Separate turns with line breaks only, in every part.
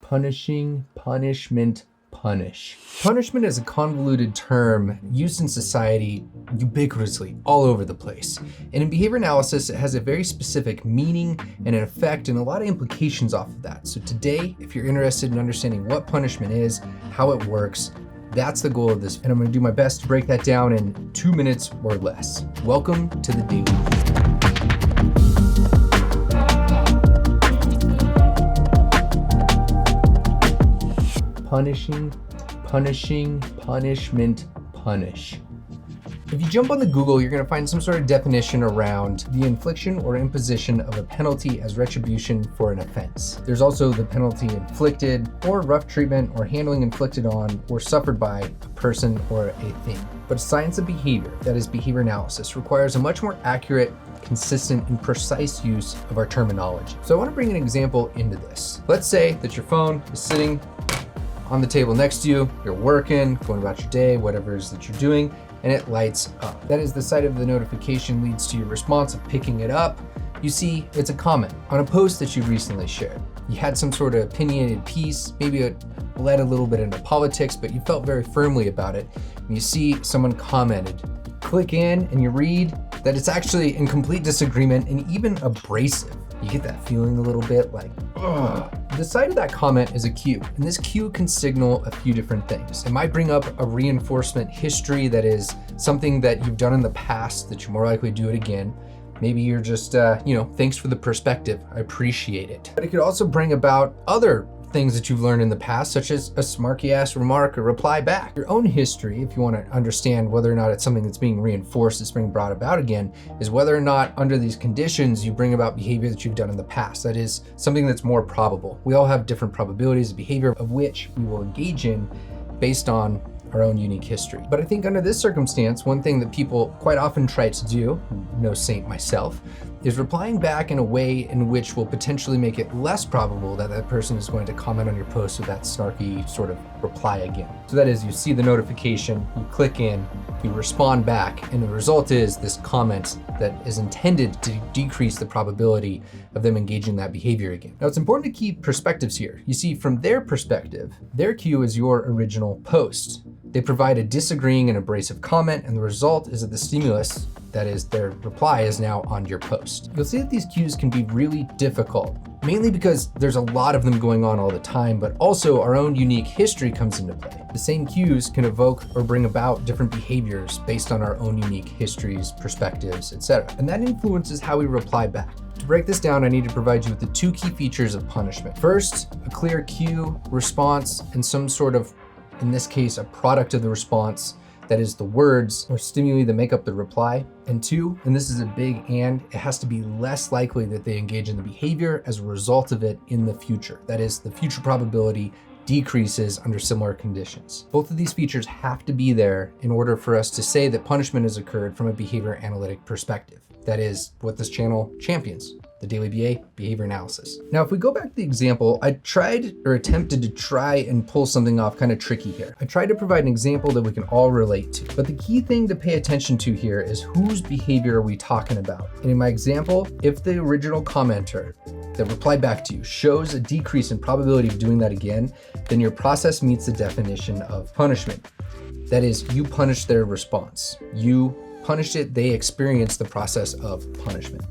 Punishing, punishment, punish. Punishment is a convoluted term used in society ubiquitously all over the place. And in behavior analysis, it has a very specific meaning and an effect and a lot of implications off of that. So today, if you're interested in understanding what punishment is, how it works, that's the goal of this. And I'm gonna do my best to break that down in 2 minutes or less. Welcome to the Daily. Punishing, punishing, punishment, punish. If you jump on the Google, you're going to find some sort of definition around the infliction or imposition of a penalty as retribution for an offense. There's also the penalty inflicted, or rough treatment or handling inflicted on or suffered by a person or a thing. But science of behavior, that is behavior analysis, requires a much more accurate, consistent, and precise use of our terminology. So I want to bring an example into this. Let's say that your phone is sitting on the table next to you, you're working, going about your day, whatever it is that you're doing, and it lights up. That is, the sight of the notification leads to your response of picking it up. You see, it's a comment on a post that you recently shared. You had some sort of opinionated piece, maybe it led a little bit into politics, but you felt very firmly about it. And you see someone commented. You click in and you read that it's actually in complete disagreement and even abrasive. You get that feeling a little bit like, ugh. The side of that comment is a cue, and this cue can signal a few different things. It might bring up a reinforcement history, that is something that you've done in the past that you're more likely to do it again. Maybe you're just, thanks for the perspective, I appreciate it. But it could also bring about other things that you've learned in the past, such as a smarky ass remark or reply back. Your own history, if you want to understand whether or not it's something that's being reinforced, it's being brought about again, is whether or not under these conditions you bring about behavior that you've done in the past. That is something that's more probable. We all have different probabilities of behavior of which we will engage in based on our own unique history. But I think under this circumstance, one thing that people quite often try to do, no saint myself, is replying back in a way in which will potentially make it less probable that that person is going to comment on your post with that snarky sort of reply again. So that is, you see the notification, you click in, you respond back, and the result is this comment that is intended to decrease the probability of them engaging in that behavior again. Now, it's important to keep perspectives here. You see, from their perspective, their cue is your original post. They provide a disagreeing and abrasive comment, and the result is that the stimulus, that is their reply, is now on your post. You'll see that these cues can be really difficult, mainly because there's a lot of them going on all the time, but also our own unique history comes into play. The same cues can evoke or bring about different behaviors based on our own unique histories, perspectives, etc. And that influences how we reply back. To break this down, I need to provide you with the two key features of punishment. First, a clear cue, response, and some sort of, in this case, a product of the response, that is the words or stimuli that make up the reply. And two, and this is a big and, it has to be less likely that they engage in the behavior as a result of it in the future. That is, the future probability decreases under similar conditions. Both of these features have to be there in order for us to say that punishment has occurred from a behavior analytic perspective. That is what this channel champions, the Daily BA, behavior analysis. Now, if we go back to the example, I tried or attempted to try and pull something off kind of tricky here. I tried to provide an example that we can all relate to, but the key thing to pay attention to here is whose behavior are we talking about? And in my example, if the original commenter that replied back to you shows a decrease in probability of doing that again, then your process meets the definition of punishment. That is, you punish their response. You punished it, they experience the process of punishment.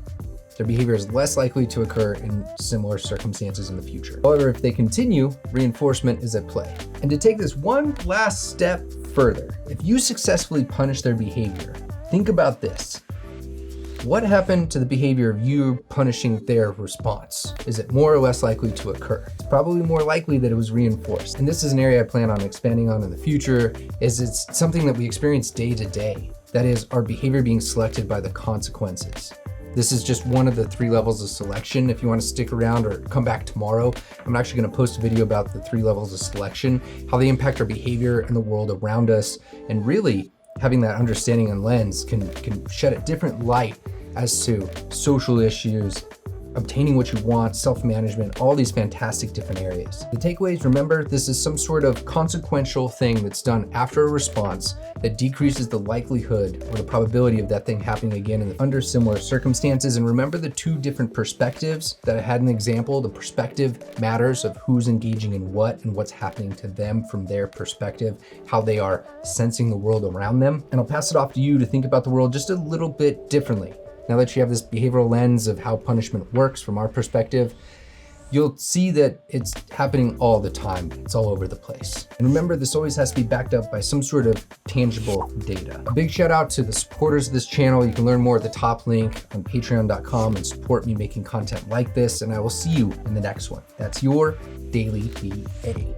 Their behavior is less likely to occur in similar circumstances in the future. However, if they continue, reinforcement is at play. And to take this one last step further, if you successfully punish their behavior, think about this. What happened to the behavior of you punishing their response? Is it more or less likely to occur? It's probably more likely that it was reinforced. And this is an area I plan on expanding on in the future, is it's something that we experience day to day. That is, our behavior being selected by the consequences. This is just one of the 3 levels of selection. If you want to stick around or come back tomorrow, I'm actually going to post a video about the 3 levels of selection, how they impact our behavior and the world around us. And really, having that understanding and lens can shed a different light as to social issues, obtaining what you want, self-management, all these fantastic different areas. The takeaways, remember, this is some sort of consequential thing that's done after a response that decreases the likelihood or the probability of that thing happening again under similar circumstances. And remember the two different perspectives that I had an example. The perspective matters of who's engaging in what and what's happening to them from their perspective, how they are sensing the world around them. And I'll pass it off to you to think about the world just a little bit differently. Now that you have this behavioral lens of how punishment works from our perspective, you'll see that it's happening all the time. It's all over the place. And remember, this always has to be backed up by some sort of tangible data. A big shout out to the supporters of this channel. You can learn more at the top link on patreon.com and support me making content like this. And I will see you in the next one. That's your Daily BA.